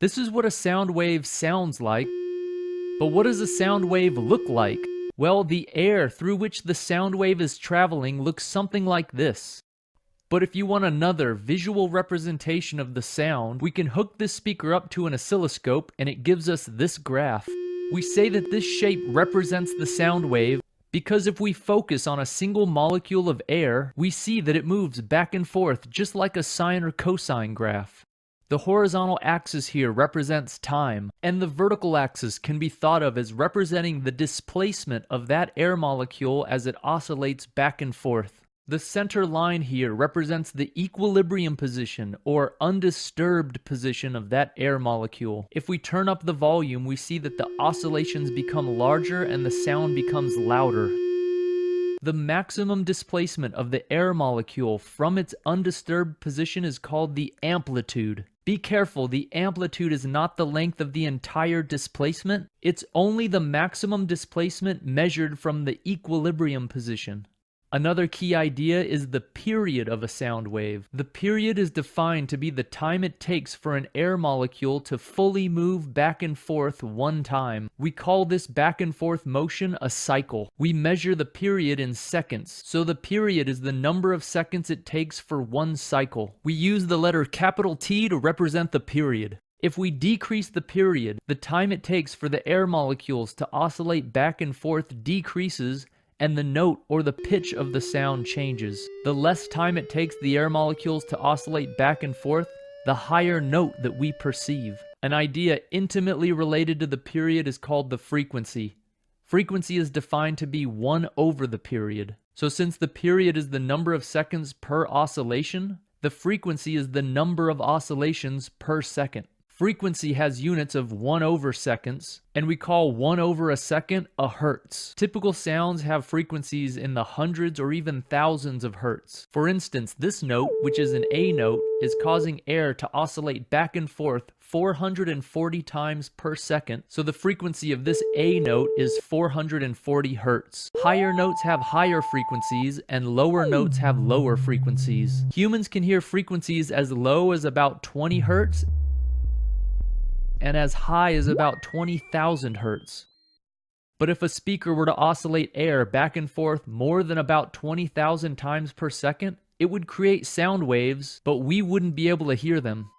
This is what a sound wave sounds like, but what does a sound wave look like? Well, the air through which the sound wave is traveling looks something like this. But if you want another visual representation of the sound, we can hook this speaker up to an oscilloscope and it gives us this graph. We say that this shape represents the sound wave because if we focus on a single molecule of air, we see that it moves back and forth just like a sine or cosine graph. The horizontal axis here represents time, and the vertical axis can be thought of as representing the displacement of that air molecule as it oscillates back and forth. The center line here represents the equilibrium position or undisturbed position of that air molecule. If we turn up the volume, we see that the oscillations become larger and the sound becomes louder. The maximum displacement of the air molecule from its undisturbed position is called the amplitude. Be careful, the amplitude is not the length of the entire displacement. It's only the maximum displacement measured from the equilibrium position. Another key idea is the period of a sound wave. The period is defined to be the time it takes for an air molecule to fully move back and forth one time. We call this back and forth motion a cycle. We measure the period in seconds, so the period is the number of seconds it takes for one cycle. We use the letter capital T to represent the period. If we decrease the period, the time it takes for the air molecules to oscillate back and forth decreases, and the note or the pitch of the sound changes. The less time it takes the air molecules to oscillate back and forth, the higher note that we perceive. An idea intimately related to the period is called the frequency. Frequency is defined to be 1 over the period. So since the period is the number of seconds per oscillation, the frequency is the number of oscillations per second. Frequency has units of 1 over seconds, and we call 1 over a second a hertz. Typical sounds have frequencies in the hundreds or even thousands of hertz. For instance, this note, which is an A note, is causing air to oscillate back and forth 440 times per second, so the frequency of this A note is 440 hertz. Higher notes have higher frequencies, and lower notes have lower frequencies. Humans can hear frequencies as low as about 20 hertz, and as high as about 20,000 hertz. But if a speaker were to oscillate air back and forth more than about 20,000 times per second, it would create sound waves, but we wouldn't be able to hear them.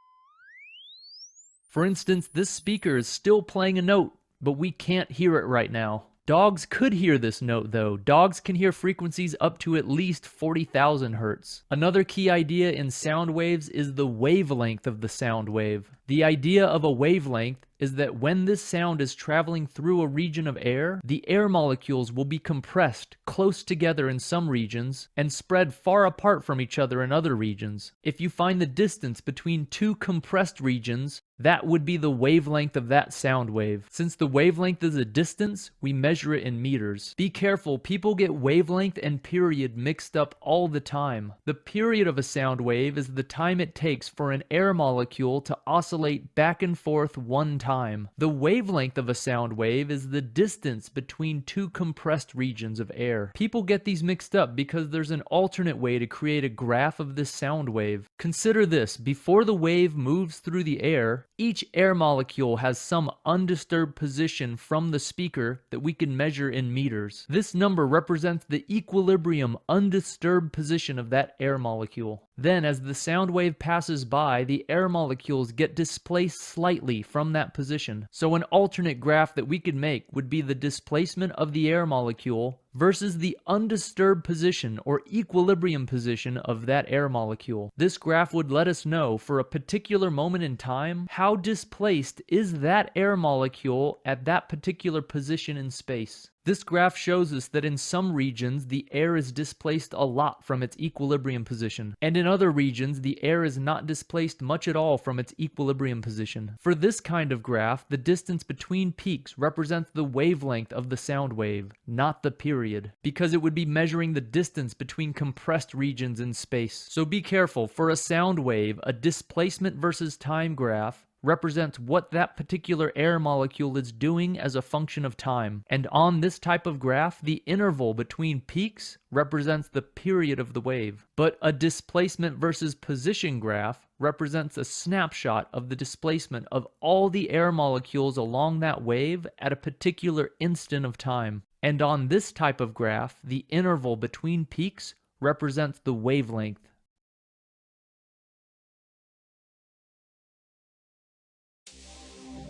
For instance, this speaker is still playing a note, but we can't hear it right now. Dogs could hear this note though. Dogs can hear frequencies up to at least 40,000 hertz. Another key idea in sound waves is the wavelength of the sound wave. The idea of a wavelength is that when this sound is traveling through a region of air, the air molecules will be compressed close together in some regions and spread far apart from each other in other regions. If you find the distance between two compressed regions, that would be the wavelength of that sound wave. Since the wavelength is a distance, we measure it in meters. Be careful, people get wavelength and period mixed up all the time. The period of a sound wave is the time it takes for an air molecule to oscillate back and forth one time. The wavelength of a sound wave is the distance between two compressed regions of air. People get these mixed up because there's an alternate way to create a graph of this sound wave. Consider this, before the wave moves through the air, each air molecule has some undisturbed position from the speaker that we can measure in meters. This number represents the equilibrium undisturbed position of that air molecule. Then, as the sound wave passes by, the air molecules get displaced slightly from that position. So an alternate graph that we could make would be the displacement of the air molecule versus the undisturbed position or equilibrium position of that air molecule. This graph would let us know, for a particular moment in time, how displaced is that air molecule at that particular position in space. This graph shows us that in some regions the air is displaced a lot from its equilibrium position, and in other regions the air is not displaced much at all from its equilibrium position. For this kind of graph, the distance between peaks represents the wavelength of the sound wave, not the period, because it would be measuring the distance between compressed regions in space. So be careful, for a sound wave, a displacement versus time graph represents what that particular air molecule is doing as a function of time. And on this type of graph, the interval between peaks represents the period of the wave. But a displacement versus position graph represents a snapshot of the displacement of all the air molecules along that wave at a particular instant of time. And on this type of graph, the interval between peaks represents the wavelength.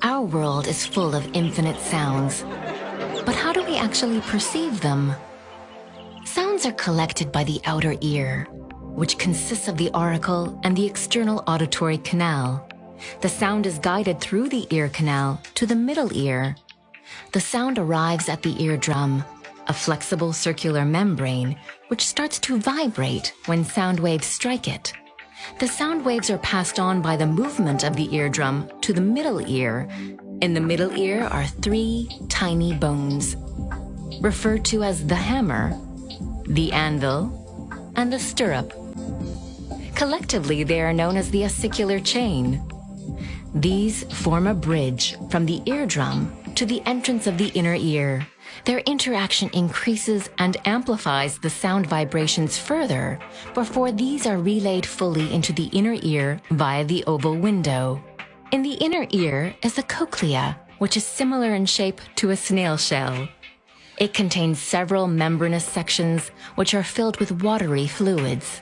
Our world is full of infinite sounds, but how do we actually perceive them? Sounds are collected by the outer ear, which consists of the auricle and the external auditory canal. The sound is guided through the ear canal to the middle ear. The sound arrives at the eardrum, a flexible circular membrane which starts to vibrate when sound waves strike it. The sound waves are passed on by the movement of the eardrum to the middle ear. In the middle ear are 3 tiny bones, referred to as the hammer, the anvil, and the stirrup. Collectively, they are known as the ossicular chain. These form a bridge from the eardrum to the entrance of the inner ear. Their interaction increases and amplifies the sound vibrations further before these are relayed fully into the inner ear via the oval window. In the inner ear is the cochlea, which is similar in shape to a snail shell. It contains several membranous sections which are filled with watery fluids.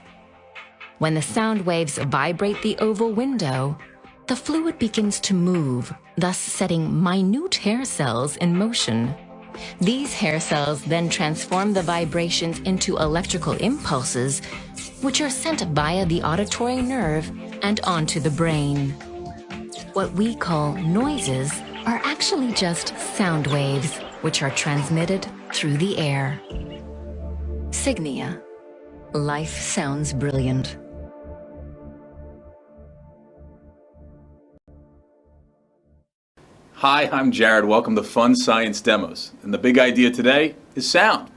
When the sound waves vibrate the oval window, the fluid begins to move, thus setting minute hair cells in motion. These hair cells then transform the vibrations into electrical impulses, which are sent via the auditory nerve and onto the brain. What we call noises are actually just sound waves, which are transmitted through the air. Signia. Life sounds brilliant. Hi, I'm Jared. Welcome to Fun Science Demos. And the big idea today is sound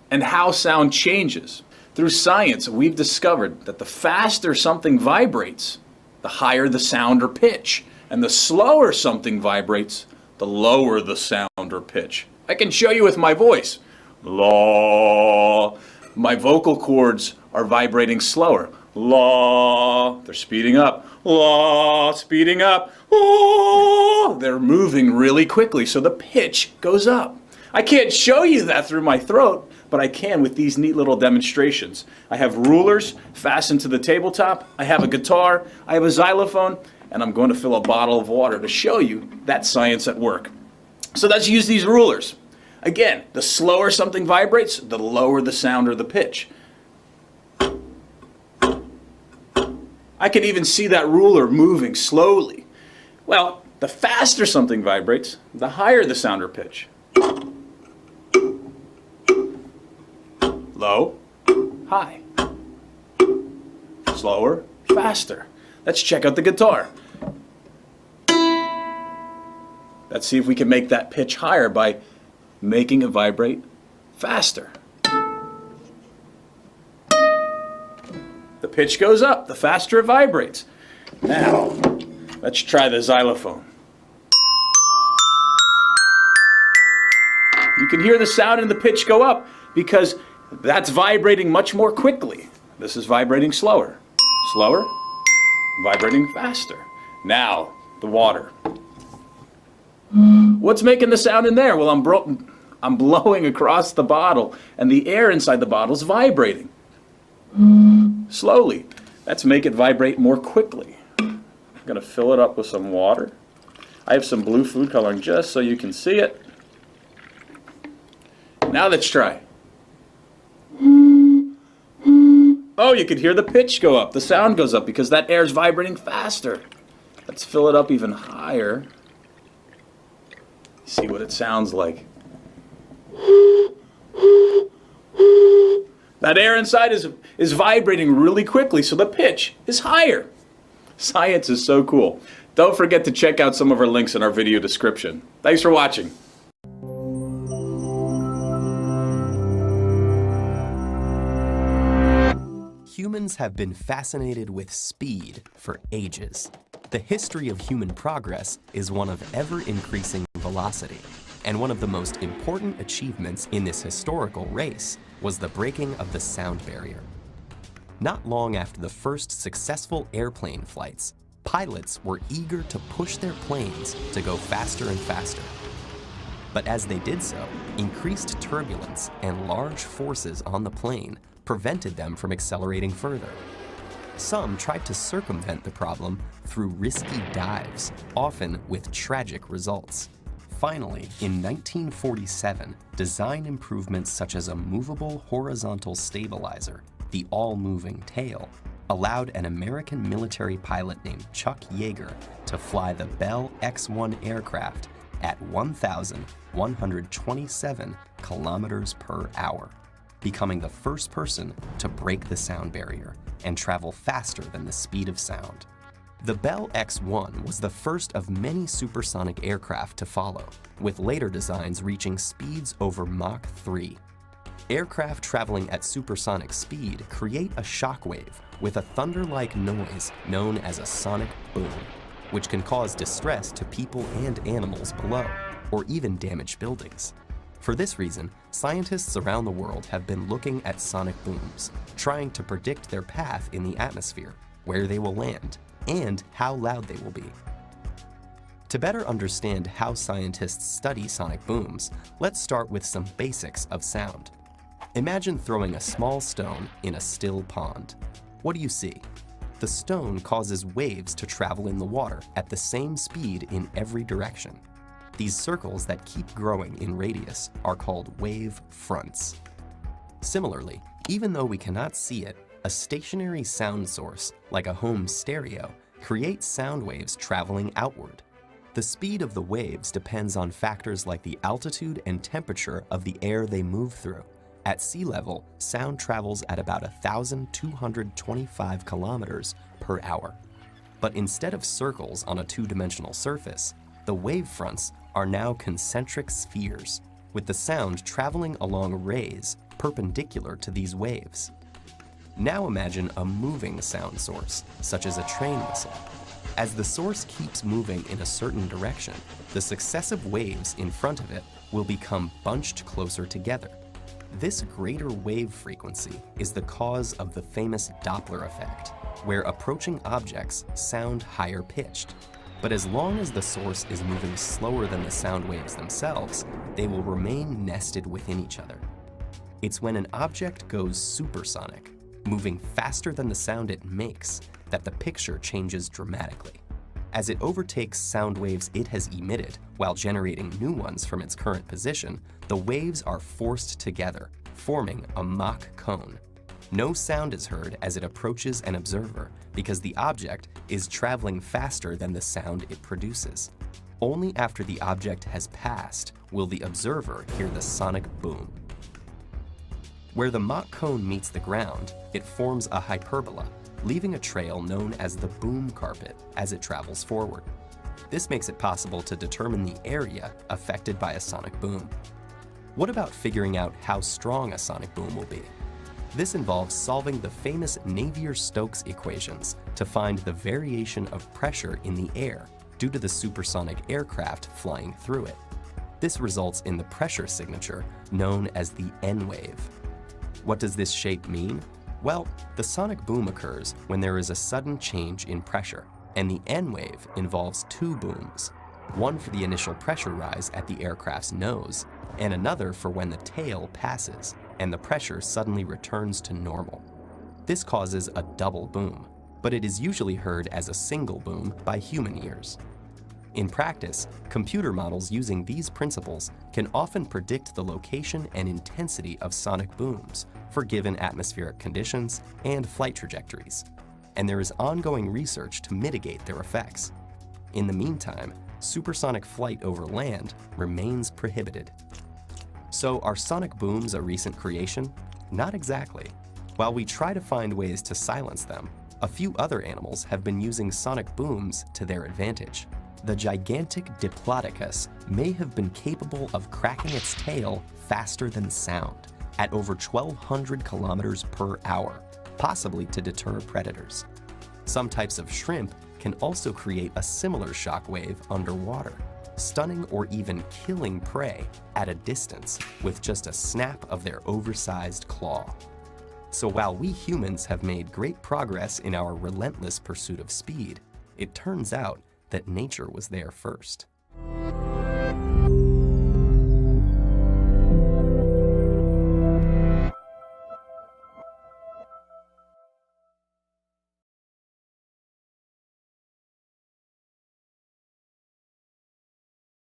and how sound changes. Through science, we've discovered that the faster something vibrates, the higher the sound or pitch. And the slower something vibrates, the lower the sound or pitch. I can show you with my voice. La. My vocal cords are vibrating slower. La. They're speeding up. La. Speeding up. La. They're moving really quickly, so the pitch goes up. I can't show you that through my throat, but I can with these neat little demonstrations. I have rulers fastened to the tabletop. I have a guitar. I have a xylophone. And I'm going to fill a bottle of water to show you that science at work. So let's use these rulers. Again, the slower something vibrates, the lower the sound or the pitch. I can even see that ruler moving slowly. Well, the faster something vibrates, the higher the sound or pitch. Low, high. Slower, faster. Let's check out the guitar. Let's see if we can make that pitch higher by making it vibrate faster. The pitch goes up, the faster it vibrates. Now, let's try the xylophone. You can hear the sound and the pitch go up because that's vibrating much more quickly. This is vibrating slower. Slower, vibrating faster. Now, the water. What's making the sound in there? Well, I'm blowing across the bottle, and the air inside the bottle is vibrating. Slowly. Let's make it vibrate more quickly. I'm going to fill it up with some water. I have some blue food coloring just so you can see it. Now let's try. Oh, you can hear the pitch go up. The sound goes up because that air is vibrating faster. Let's fill it up even higher. See what it sounds like. That air inside is vibrating really quickly, so the pitch is higher. Science is so cool. Don't forget to check out some of our links in our video description. Thanks for watching. Humans have been fascinated with speed for ages. The history of human progress is one of ever-increasing velocity, and one of the most important achievements in this historical race was the breaking of the sound barrier. Not long after the first successful airplane flights, pilots were eager to push their planes to go faster and faster. But as they did so, increased turbulence and large forces on the plane prevented them from accelerating further. Some tried to circumvent the problem through risky dives, often with tragic results. Finally, in 1947, design improvements such as a movable horizontal stabilizer, the all-moving tail, allowed an American military pilot named Chuck Yeager to fly the Bell X-1 aircraft at 1,127 kilometers per hour, becoming the first person to break the sound barrier and travel faster than the speed of sound. The Bell X-1 was the first of many supersonic aircraft to follow, with later designs reaching speeds over Mach 3. Aircraft traveling at supersonic speed create a shockwave with a thunder-like noise known as a sonic boom, which can cause distress to people and animals below, or even damage buildings. For this reason, scientists around the world have been looking at sonic booms, trying to predict their path in the atmosphere, where they will land, and how loud they will be. To better understand how scientists study sonic booms, let's start with some basics of sound. Imagine throwing a small stone in a still pond. What do you see? The stone causes waves to travel in the water at the same speed in every direction. These circles that keep growing in radius are called wave fronts. Similarly, even though we cannot see it, a stationary sound source, like a home stereo, creates sound waves traveling outward. The speed of the waves depends on factors like the altitude and temperature of the air they move through. At sea level, sound travels at about 1,225 kilometers per hour. But instead of circles on a two-dimensional surface, the wave fronts are now concentric spheres, with the sound traveling along rays perpendicular to these waves. Now imagine a moving sound source, such as a train whistle. As the source keeps moving in a certain direction, the successive waves in front of it will become bunched closer together. This greater wave frequency is the cause of the famous Doppler effect, where approaching objects sound higher pitched. But as long as the source is moving slower than the sound waves themselves, they will remain nested within each other. It's when an object goes supersonic, moving faster than the sound it makes, that the picture changes dramatically. As it overtakes sound waves it has emitted while generating new ones from its current position, the waves are forced together, forming a Mach cone. No sound is heard as it approaches an observer because the object is traveling faster than the sound it produces. Only after the object has passed will the observer hear the sonic boom. Where the Mach cone meets the ground, it forms a hyperbola, leaving a trail known as the boom carpet as it travels forward. This makes it possible to determine the area affected by a sonic boom. What about figuring out how strong a sonic boom will be? This involves solving the famous Navier-Stokes equations to find the variation of pressure in the air due to the supersonic aircraft flying through it. This results in the pressure signature known as the N wave. What does this shape mean? Well, the sonic boom occurs when there is a sudden change in pressure, and the N wave involves two booms, one for the initial pressure rise at the aircraft's nose, and another for when the tail passes and the pressure suddenly returns to normal. This causes a double boom, but it is usually heard as a single boom by human ears. In practice, computer models using these principles can often predict the location and intensity of sonic booms for given atmospheric conditions and flight trajectories, and there is ongoing research to mitigate their effects. In the meantime, supersonic flight over land remains prohibited. So are sonic booms a recent creation? Not exactly. While we try to find ways to silence them, a few other animals have been using sonic booms to their advantage. The gigantic Diplodocus may have been capable of cracking its tail faster than sound, at over 1,200 kilometers per hour, possibly to deter predators. Some types of shrimp can also create a similar shock wave underwater, stunning or even killing prey at a distance with just a snap of their oversized claw. So while we humans have made great progress in our relentless pursuit of speed, it turns out that nature was there first.